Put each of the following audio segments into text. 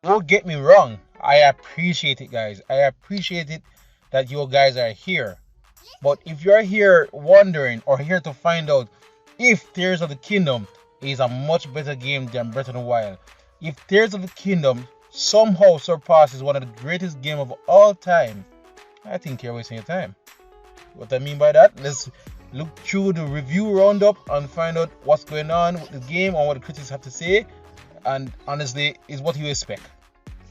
don't get me wrong. I appreciate it, guys. I appreciate it that you guys are here. But if you're here wondering or here to find out if Tears of the Kingdom is a much better game than Breath of the Wild, if Tears of the Kingdom somehow surpasses one of the greatest games of all time, I think you're wasting your time. What I mean by that, let's look through the review roundup and find out what's going on with the game and what the critics have to say. And honestly, is what you expect.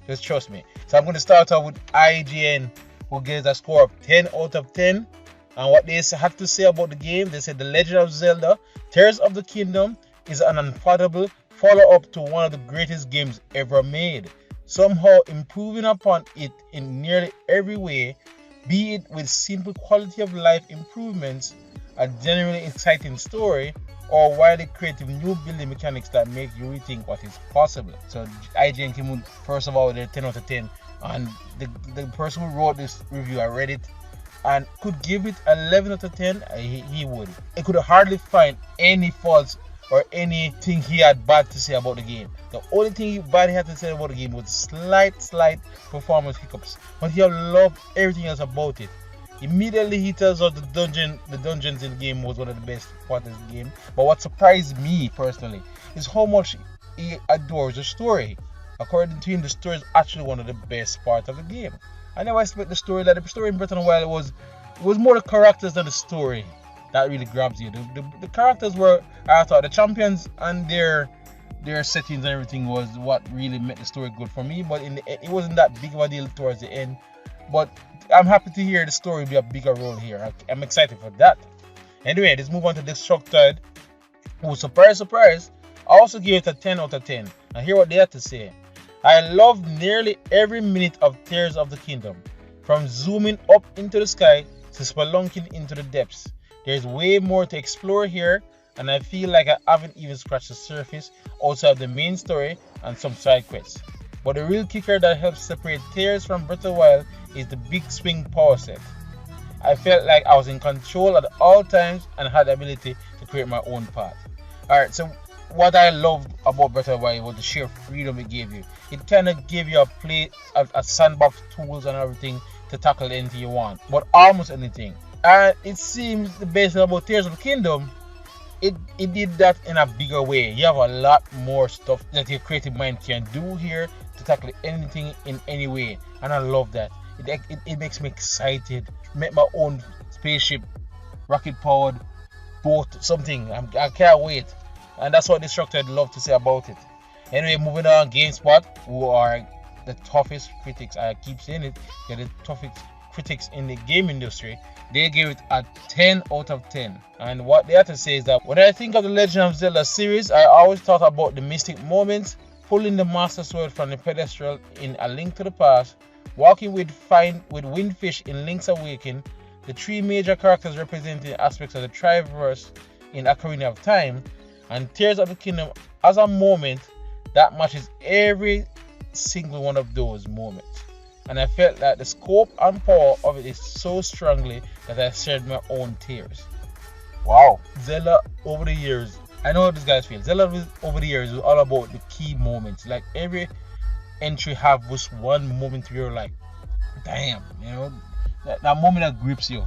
Just trust me. So I'm going to start off with IGN, who gives a score of 10 out of 10. And what they have to say about the game, they said The Legend of Zelda Tears of the Kingdom is an unfathomable follow-up to one of the greatest games ever made, somehow improving upon it in nearly every way, be it with simple quality of life improvements, a genuinely exciting story, or widely creative new building mechanics that make you rethink what is possible. So IGN came with, first of all, they're 10 out of 10, and the person who wrote this review, I read it, and could give it 11 out of 10, he would. It could hardly find any faults or anything he had bad to say about the game. The only thing bad he had to say about the game was slight performance hiccups, but he loved everything else about it. Immediately he tells us the dungeons in the game was one of the best parts of the game. But what surprised me personally is how much he adores the story. According to him, the story is actually one of the best parts of the game. I never expect the story in Breath of the Wild was more the characters than the story that really grabs you. The characters were, I thought, the champions and their settings and everything was what really made the story good for me. But it wasn't that big of a deal towards the end. But I'm happy to hear the story be a bigger role here. I'm excited for that. Anyway, let's move on to Destructed, who, surprise, also gave it a 10 out of 10. And hear what they had to say. I loved nearly every minute of Tears of the Kingdom, from zooming up into the sky to spelunking into the depths. There's way more to explore here, and I feel like I haven't even scratched the surface outside of the main story and some side quests. But the real kicker that helps separate Tears from Breath of the Wild is the big swing power set. I felt like I was in control at all times and had the ability to create my own path. Alright, so what I loved about Breath of the Wild was the sheer freedom it gave you. It kind of gave you a sandbox tools and everything to tackle anything you want, but almost anything. And it seems the best thing about Tears of the Kingdom, it did that in a bigger way. You have a lot more stuff that your creative mind can do here to tackle anything in any way, and I love that. It makes me excited. Make my own spaceship, rocket powered boat, something. I can't wait. And that's what Destructed love to say about it. Anyway, moving on, GameSpot, who are the toughest critics, I keep saying it, they're the toughest critics in the game industry. They gave it a 10 out of 10. And what they have to say is that when I think of the Legend of Zelda series, I always thought about the mystic moments, pulling the Master Sword from the pedestal in A Link to the Past, walking with Windfish in Link's Awakening, the three major characters representing aspects of the Triverse in Ocarina of Time, and Tears of the Kingdom as a moment that matches every single one of those moments. And I felt that the scope and power of it is so strongly that I shared my own tears. Wow. Zelda over the years, I know how these guys feel. Zelda over the years is all about the key moments. Like every entry have was one moment where you're like, damn, you know, that moment that grips you.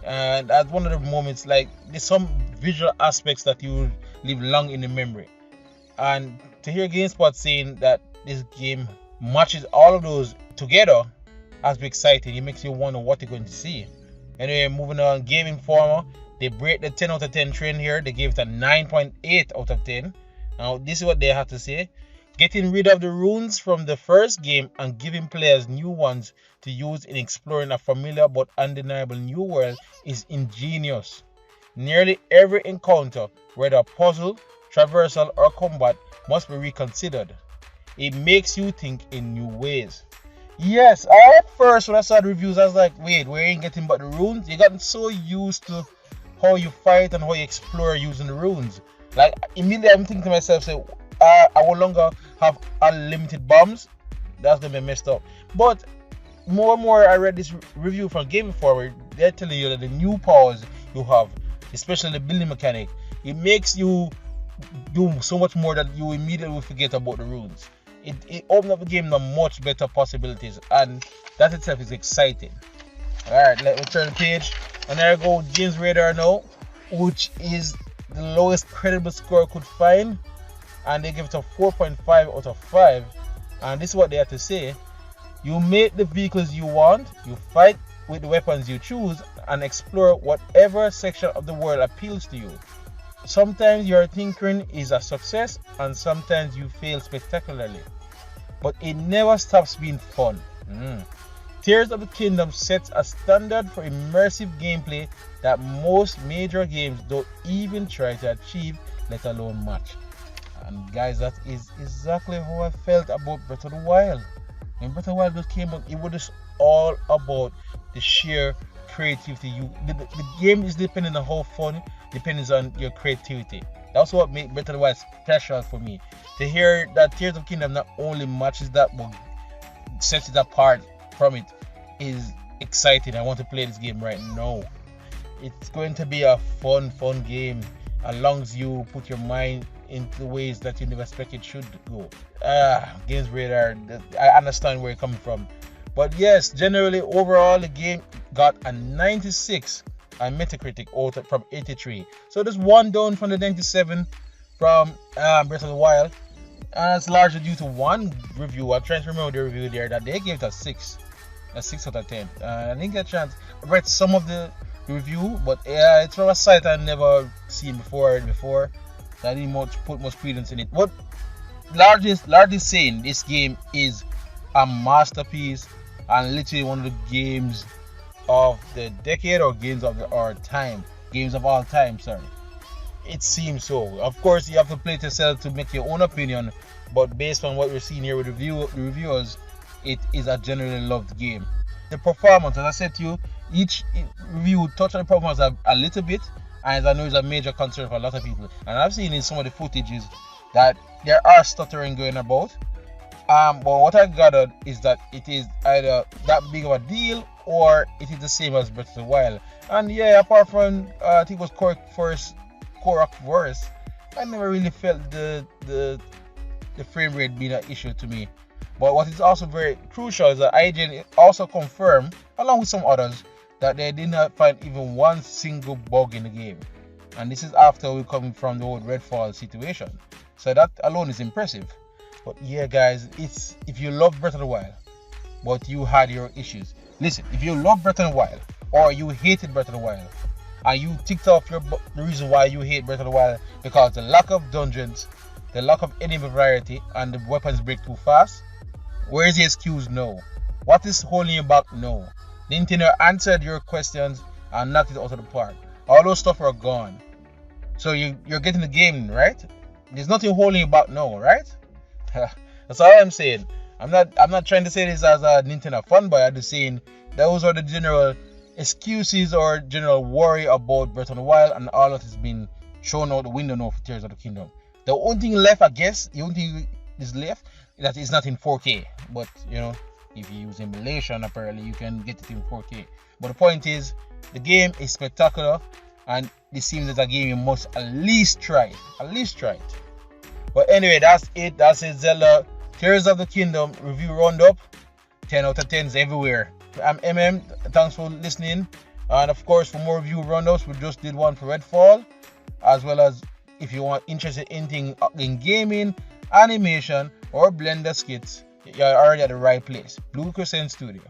And that's one of the moments, like there's some visual aspects that you will live long in the memory. And to hear GameSpot saying that this game matches all of those together has been exciting. It makes you wonder what you're going to see. Anyway, moving on, Game Informer, they break the 10 out of 10 trend here. They gave it a 9.8 out of 10. Now, this is what they have to say. Getting rid of the runes from the first game and giving players new ones to use in exploring a familiar but undeniable new world is ingenious. Nearly every encounter, whether puzzle, traversal, or combat, must be reconsidered. It makes you think in new ways. Yes, at first when I saw the reviews, I was like, wait, we ain't getting but the runes? You gotten so used to how you fight and how you explore using the runes. Like, immediately I'm thinking to myself, say, I will longer have unlimited bombs. That's gonna be messed up. But more and more I read this review from Game Informer, they're telling you that the new powers you have, especially the building mechanic, it makes you do so much more that you immediately forget about the runes. it opened up the game to much better possibilities, and that itself is exciting. Alright, let me turn the page. And there I go, James Radar now, which is the lowest credible score I could find. And they give it a 4.5 out of 5. And this is what they have to say. You make the vehicles you want, you fight with the weapons you choose, and explore whatever section of the world appeals to you. Sometimes your tinkering is a success, and sometimes you fail spectacularly. But it never stops being fun. Tears of the Kingdom sets a standard for immersive gameplay that most major games don't even try to achieve, let alone match. And guys, that is exactly how I felt about Breath of the Wild. When Breath of the Wild just came out, it was just all about the sheer creativity. The game is dependent on how fun it depends on your creativity. That's what makes Breath of the Wild special for me. To hear that Tears of the Kingdom not only matches that, but sets it apart from it is exciting. I want to play this game right now. It's going to be a fun game, as long as you put your mind into ways that you never expect it should go. Games Radar, I understand where you're coming from. But yes, generally overall the game got a 96 on Metacritic out from 83. So there's one down from the 97 from Breath of the Wild. And it's largely due to one review. I'm trying to remember the review there that they gave it a 6 out of 10. I didn't get a chance. I read some of the review, but yeah, it's from a site I've never seen before. So I didn't put much credence in it. But largely saying this game is a masterpiece and literally one of the games of the decade, or games of our time. Games of all time, sorry. It seems so. Of course, you have to play it yourself to make your own opinion, but based on what we're seeing here with the reviewers, it is a generally loved game. The performance, as I said to you, each review touched on the performance a little bit, and I know it's a major concern for a lot of people. And I've seen in some of the footages that there are stuttering going about. But what I gathered is that it is either that big of a deal, or it is the same as Breath of the Wild. And yeah, apart from I think it was Korok Forest, I never really felt the frame rate being an issue to me. But what is also very crucial is that IGN also confirmed, along with some others, that they did not find even one single bug in the game. And this is after we coming from the old Redfall situation. So that alone is impressive. But yeah, guys, it's if you love Breath of the Wild, but you had your issues. Listen, if you love Breath of the Wild, or you hated Breath of the Wild, and you ticked off the reason why you hate Breath of the Wild because the lack of dungeons, the lack of enemy variety, and the weapons break too fast, where is the excuse now? What is holding you back now? Nintendo answered your questions and knocked it out of the park. All those stuff are gone. So you're getting the game, right? There's nothing holding you back now, right? That's all I'm saying. I'm not trying to say this as a Nintendo fanboy. I'm just saying those are the general excuses or general worry about Breath of the Wild, and all that has been thrown out the window now for Tears of the Kingdom. The only thing left, I guess, the only thing is left that is not in 4K. But you know, if you use emulation, apparently you can get it in 4K. But the point is, the game is spectacular, and it seems that a game you must at least try. At least try it. But anyway, that's it. That's it. Zelda Tears of the Kingdom review roundup. 10 out of 10s everywhere. I'm MM. Thanks for listening. And of course, for more review roundups, we just did one for Redfall. As well as if you want interested in anything in gaming, animation, or Blender skits, you're already at the right place. Blue Crescent Studio.